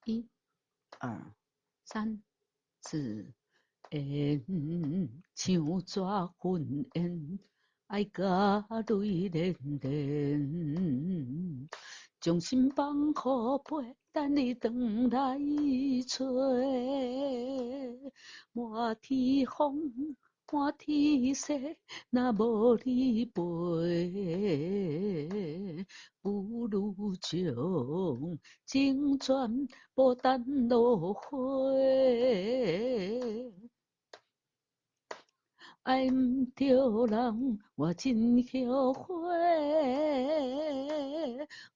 一、二、三、四。缘像蛇吞烟，爱甲泪连连。将心放乎背，等你回来找。满天风，满天雪，若无你陪，不如将情全无等落花。爱毋着人，我真后悔。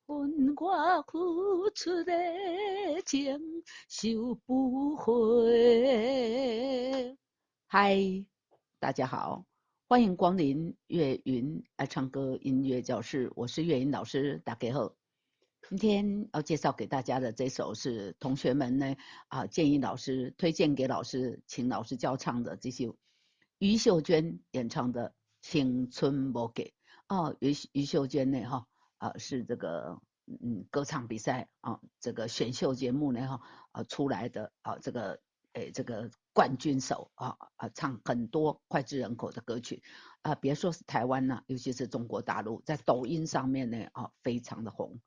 恨我付出的情，收不回。嗨，大家好，欢迎光临岳云爱唱歌音乐教室，我是岳云老师，大家好。今天要介绍给大家的这首是同学们呢建议老师推荐给老师，请老师教唱的这首余秀娟演唱的《青春无价》余秀娟呢是这个歌唱比赛这个选秀节目呢出来的这个冠军手唱很多脍炙人口的歌曲别说是台湾尤其是中国大陆，在抖音上面呢非常的红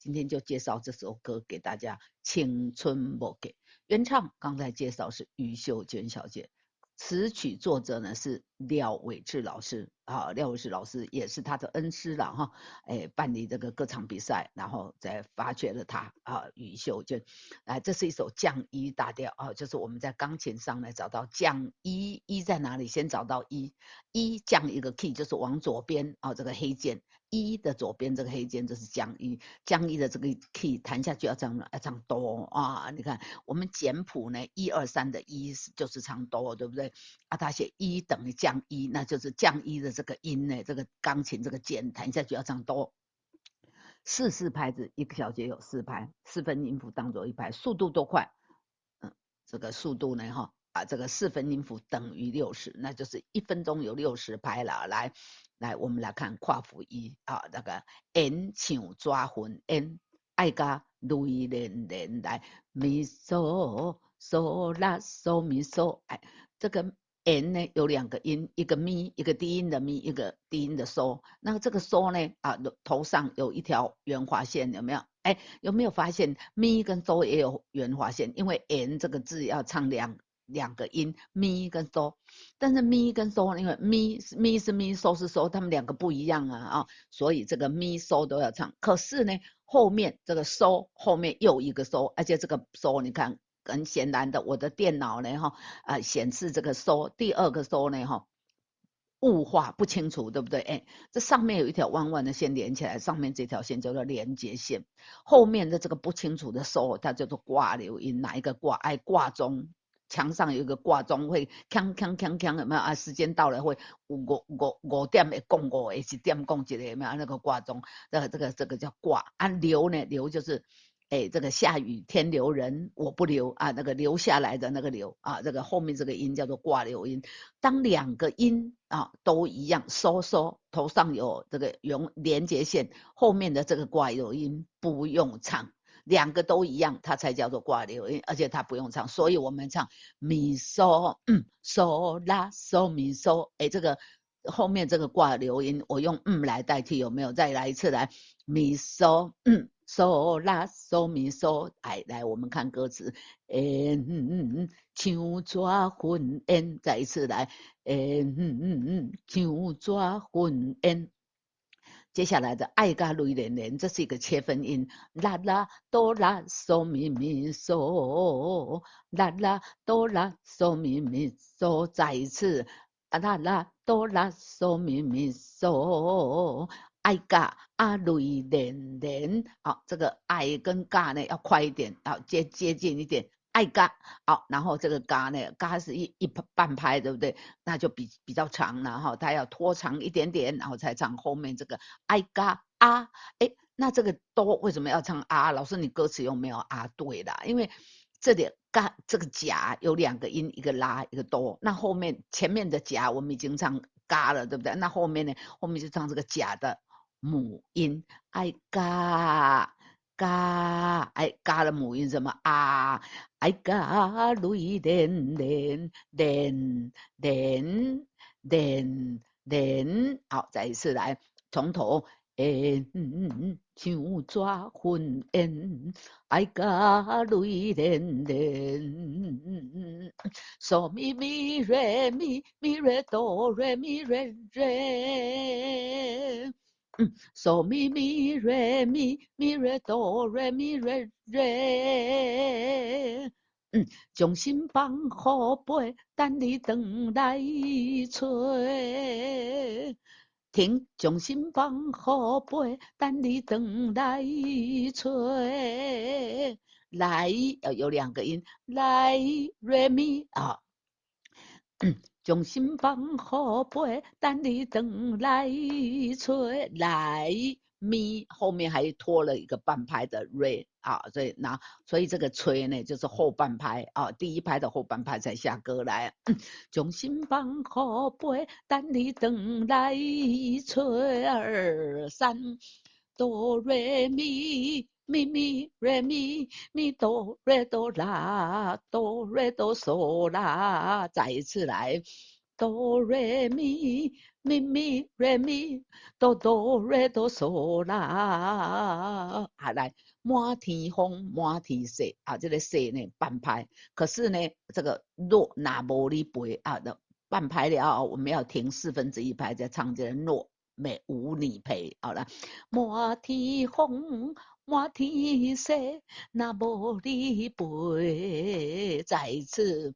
今天就介绍这首歌给大家，《青春无价》。原唱刚才介绍是余秀娟小姐，词曲作者呢是廖伟智老师廖伟智老师也是他的恩师了办理这个歌唱比赛，然后再发掘了他余秀娟这是一首降一大调就是我们在钢琴上呢找到降一，一在哪里？先找到一降一个 key 就是往左边这个黑键一的左边这个黑键就是降一，降一的这个 key 弹下去要唱哆你看我们简谱呢1、2、3的一就是唱哆，对不对他写一等于降一，那就是降一的这个音呢，这个钢琴这个键弹下去要唱哆。4拍子，一个小节有4拍，4分音符当做1拍，速度多快？这个速度呢这个4分音符等于60，那就是1分钟有60拍了。来，我们来看跨符一那个烟像抓魂烟，爱甲泪连连来咪嗦嗦啦嗦咪嗦，这个 n 呢有2个音，一个咪，一个低音的咪，一个低音的嗦。那这个嗦呢头上有一条圆滑线，有没有？有没有发现咪跟嗦也有圆滑线？因为 n 这个字要唱两个音，咪跟嗦。但是咪跟嗦，因为咪是咪，嗦是嗦，他们2个不一样所以这个咪嗦都要唱。可是呢，后面这个嗦后面又一个嗦，而且这个嗦你看很显然的，我的电脑呢显示这个嗦第2个嗦呢雾化不清楚，对不对？这上面有一条弯弯的线连起来，上面这条线叫做连接线，后面的这个不清楚的嗦，它叫做挂留音，哪一个挂？挂钟，墙上有一个挂钟会锵锵锵锵，有没有时间到了会5点会讲5个，1点讲1个，有没有那个挂钟？这个叫挂流呢？流就是这个下雨天留人，我不留那个留下来的那个留这个后面这个音叫做挂留音。当2个音都一样，嗦嗦头上有这个连接线，后面的这个挂留音不用唱，2个都一样，它才叫做挂留音，而且它不用唱，所以我们唱咪嗦嗦啦嗦咪嗦，这个后面这个挂留音我用来代替，有没有？再来一次，来咪嗦嗦啦嗦咪嗦，来我们看歌词，像蛇混烟，再一次来，像蛇混烟。接下来的爱甲泪连连，这是一个切分音，啦啦哆啦嗦咪咪嗦，啦啦哆啦嗦咪咪嗦，再一次，啦啦哆啦嗦咪咪嗦。爱嘎泪连连，这个爱跟嘎呢要快一点，接近一点，爱嘎然后这个嘎呢，嘎是一半拍，对不对？那就比较长了它要拖长一点点，然后才唱后面这个爱嘎那这个哆为什么要唱老师你歌词有没有对啦，因为这里嘎这个甲有2个音，一个拉一个哆，那后面前面的甲我们已经唱嘎了，对不对？那后面呢，后面就唱这个甲的母音，爱嘎嘎，哎，嘎的母音什么啊？哎嘎，雷电电电电电电，好，再一次来，从头。像抓魂烟，爱甲雷电电，嗦咪咪瑞咪咪瑞哆瑞咪瑞瑞。嗦咪咪瑞咪咪瑞哆瑞咪瑞瑞，将心放好背，等你回来找。停，将心放好背，等你回来找。来，有两个音，来瑞咪啊。将心放好背，等你回来找。来咪后面还拖了一个半拍的瑞啊，所以这个吹呢就是后半拍啊，第一拍的后半拍才下歌来。将心放好背，等你回来找。二三哆瑞咪咪咪瑞咪咪哆瑞哆啦哆瑞哆嗦啦，再一次来。哆瑞咪咪咪瑞咪哆哆瑞哆嗦啦，啊来满天风满天雪啊，这个雪呢半拍，可是呢这个落那无你背啊的半拍了，我们要停1/4拍再唱这个落。没无你陪，好了，满天风，满天雪，那无你陪，再一次，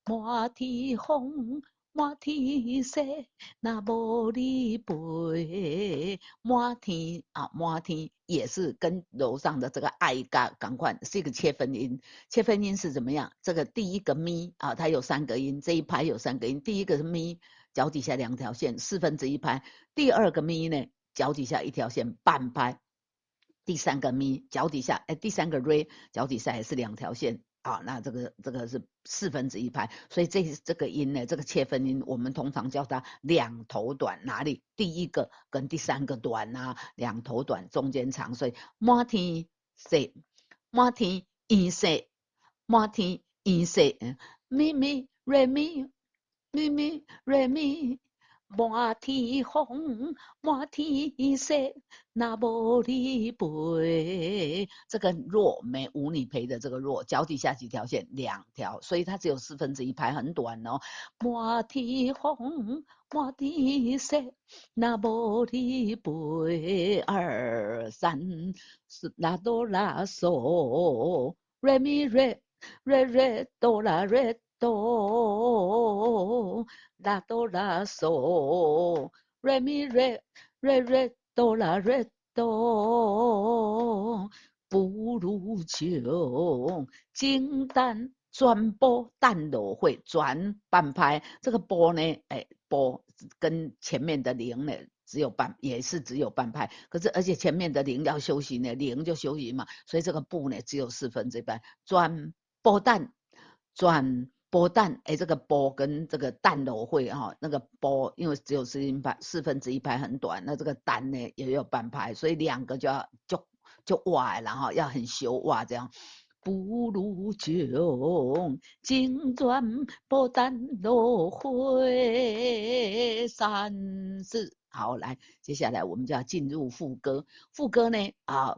满天风，满天雪，那无你陪，满天啊，满天也是跟楼上的这个爱嘎赶快是一个切分音，切分音是怎么样？这个第一个咪啊，它有3个音，这一拍有3个音，第一个是咪。脚底下2条线，1/4拍。第二个咪呢，脚底下1条线半拍。第三个咪脚底下，第三个 re 脚底下也是2条线啊，那这个是1/4拍，所以这个音呢，这个切分音我们通常叫它2头短，哪里？第一个跟第3个短啊，2头短中间长，所以满天雪，满天阴雪，满天阴雪，咪咪 re 咪。咪咪瑞咪，满天风，满天雪，那无你陪。这个弱没无你陪的这个弱，脚底下几条线？2条，所以它只有1/4拍，很短哦。满天风，满天雪，那无你陪。二三四拉哆拉嗦，瑞咪瑞。瑞瑞哆啦瑞哆啦哆啦嗦，瑞咪瑞瑞瑞哆啦瑞哆，不如就金蛋转波蛋螺会转半拍，这个波呢，波跟前面的零呢。也是只有半拍，可是而且前面的零要休息呢，零就休息嘛，所以这个步呢只有1/4拍，转波蛋转波蛋，这个波跟这个蛋都会哈，那个波因为只有1/4拍很短，那这个蛋呢也有半拍，所以2个就哇了哈，要很修哇这样。不如就金砖波蛋都会3、4。好，来，接下来我们就要进入副歌。副歌呢，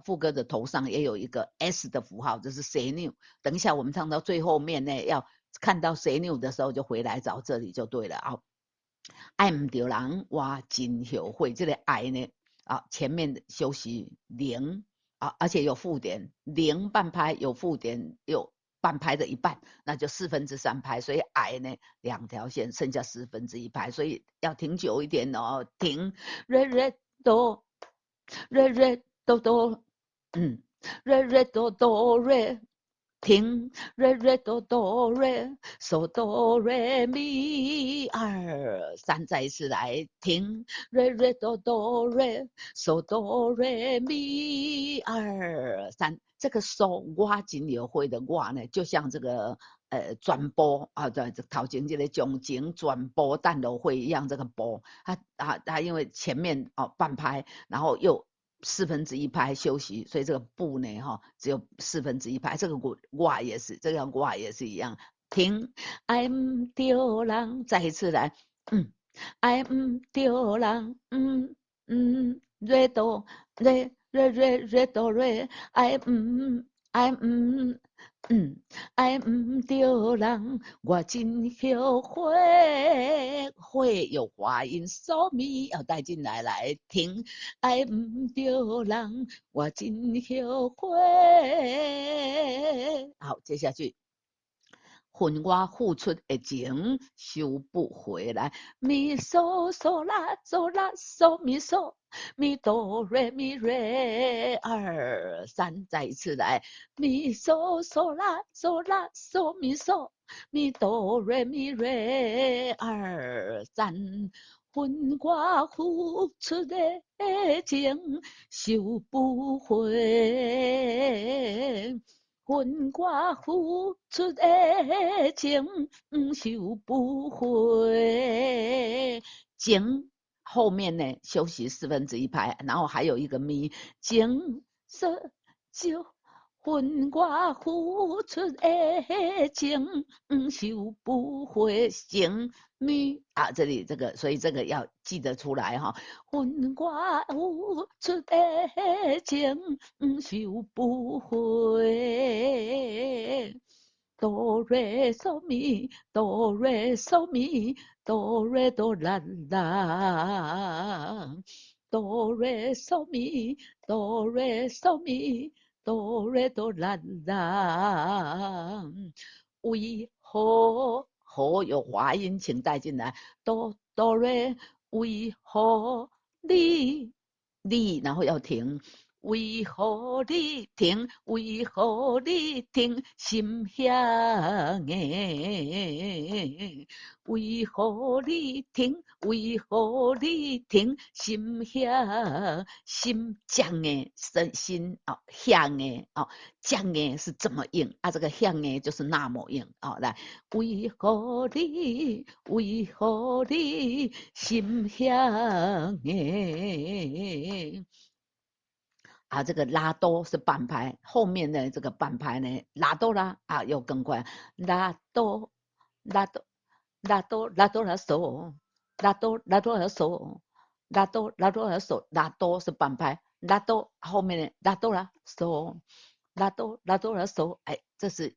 副歌的头上也有一个 S 的符号，这是 say new。等一下我们唱到最后面呢，要看到 say new 的时候，就回来找这里就对了啊。爱唔到人话真后悔，这个爱呢，前面的休息0而且有附点0半拍，有附点有半拍的一半，那就3/4拍，所以矮呢2条线，剩下1/4拍，所以要停久一点哦，停，瑞瑞哆，瑞瑞哆哆，瑞瑞哆哆瑞。停，瑞瑞哆哆瑞，嗦哆瑞咪2、3，再一次来停，瑞瑞哆哆瑞，嗦哆瑞咪2、3。这个嗦我真有会的我呢，就像这个转播啊，对，头前这个中景转播弹都会一样，这个播，它因为前面半拍，然后又1/4拍休息，所以这个不呢只有1/4拍。这个我也是，这个我也是一样。停，爱唔着人，再一次来，爱唔着人，瑞哆瑞哆瑞，爱唔爱唔着人，我真后悔。会有华音嗦咪要带进来听，爱唔着人，我真后悔。好，接下去。恨我付出的情收不回来，咪嗦嗦啦嗦啦嗦咪嗦，咪哆瑞咪瑞2、3，再一次来，咪嗦嗦啦嗦啦嗦咪嗦，咪哆瑞咪瑞2、3。恨我付出的情收不回。恨我付出的情收不回。情后面呢休息1/4拍，然后还有一个咪，情色就恨我付出的情收不回。情咪这里这个，所以这个要记得出来恨我付出的情收不回。哆瑞嗦咪哆瑞嗦咪哆瑞哆啦啦，哆瑞嗦咪哆瑞嗦咪哆瑞哆啦啦。为何有华音，请带进来。哆哆瑞，为何你然后要停。为何你停？为何你停？心遐硬。为何你停？为何你停？心遐心犟的心向的犟的是这么硬这个向的就是那么硬来，为何你心遐硬？这个拉哆是半拍，后面的这个半拍呢，拉哆啦又更快，拉哆拉哆拉哆拉哆拉嗦，拉哆拉哆拉嗦，拉哆拉哆拉嗦，拉哆是半拍，拉哆后面的拉哆拉嗦，拉哆拉哆拉嗦，这是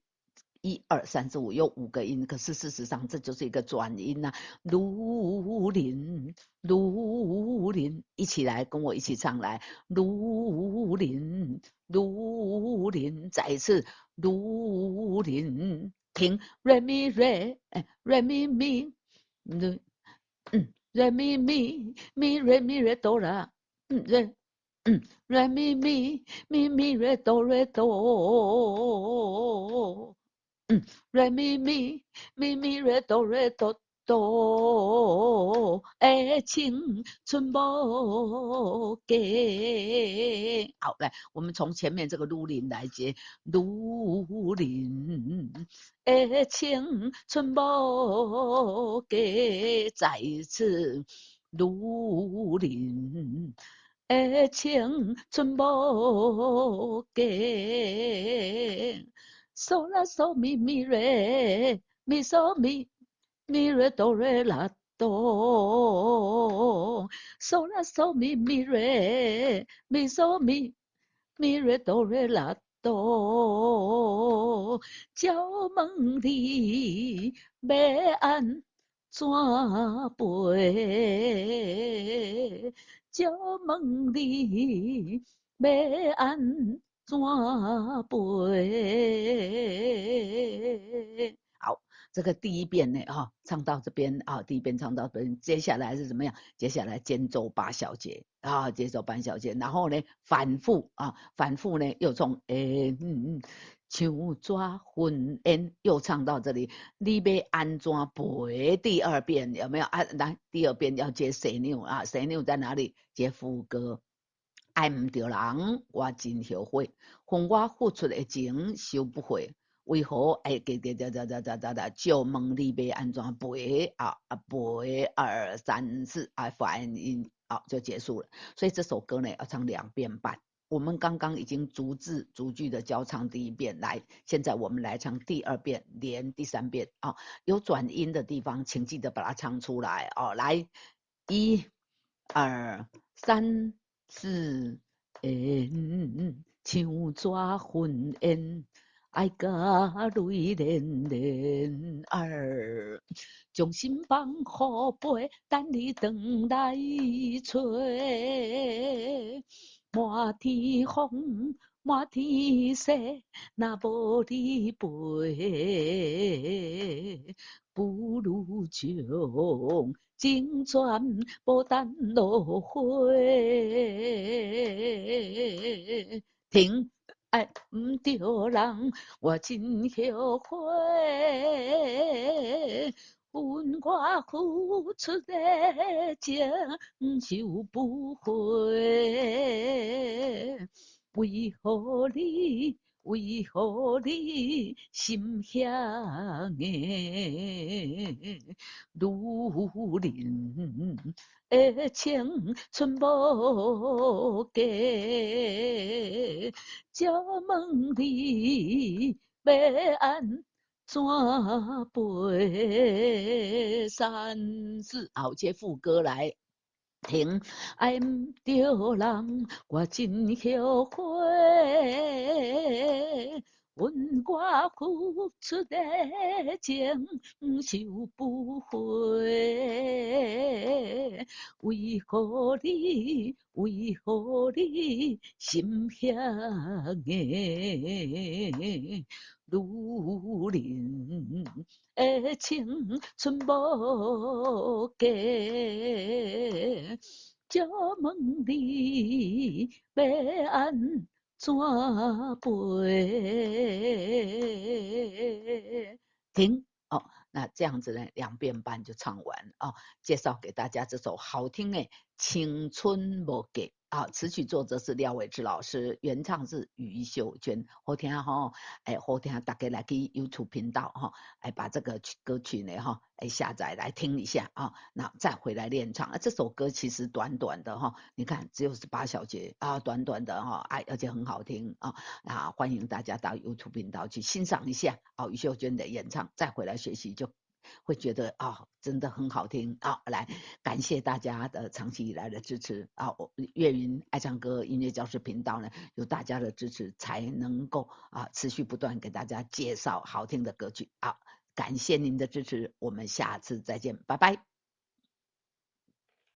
1、2、3、4、5有5个音，可是事实上这就是一个转音如林，如林，一起来跟我一起唱来，如林，如林，再一次，如林，停，re mi re mi mi，re mi mi mi re mi re do la，re mi mi mi mi re do re do。re mi mi mi mi re do re do do， 青春无价。好，来，我们从前面这个如林来接，如林青春无价，再一次，如林青春无价。嗦啦嗦咪咪瑞咪嗦咪咪瑞哆瑞啦哆，嗦啦嗦咪咪瑞咪嗦咪咪瑞哆瑞啦哆，叫问你要安怎陪？叫问你要安怎陪？好，这个第一遍呢唱到这边第一遍唱到这边，接下来是怎么样？接下来间奏8小节间奏8小节，然后呢反复反复呢又从像抓魂烟又唱到这里，你要安怎陪？第2遍有没有来，第2遍要接谁扭谁扭在哪里？接副歌。爱唔着人，我真后悔，恨我付出的情收不回。为何就问你要安怎陪陪2、3、4反应好，就结束了。所以这首歌呢要唱2遍半。我们刚刚已经逐字逐句的教唱第1遍，来，现在我们来唱第2遍，连第3遍啊。有转音的地方，请记得把它唱出来哦。来，1、2、3、4，像纸云烟，爱甲泪连连儿。将心放予陪，等你回来找。满天风，满天雪，若无你陪，不如将情全无等落花。停，爱毋着人，我真后悔。阮我付出的情收不回，为何你心遐硬？女人的青春无价，借问你要安怎陪？3、4，好，接副歌来。停，爱毋着人，我真后悔。阮我付出的情收不回，为何你心遐硬？女人的青春无价，借问你要安怎陪？停哦，那这样子呢，2遍半就唱完哦。介绍给大家这首好听的《青春无价》啊，词曲作者是廖伟智老师，原唱是余秀娟。好听哈，好听，大家来去 YouTube 频道哈，把这个歌曲呢哈，下载来听一下啊，那再回来练唱。这首歌其实短短的哈，你看只有18小节啊，短短的哈，而且很好听啊。欢迎大家到 YouTube 频道去欣赏一下余秀娟的演唱，再回来学习就会觉得真的很好听来，感谢大家的长期以来的支持岳云爱唱歌音乐教室频道呢，有大家的支持才能够持续不断给大家介绍好听的歌曲感谢您的支持，我们下次再见，拜拜。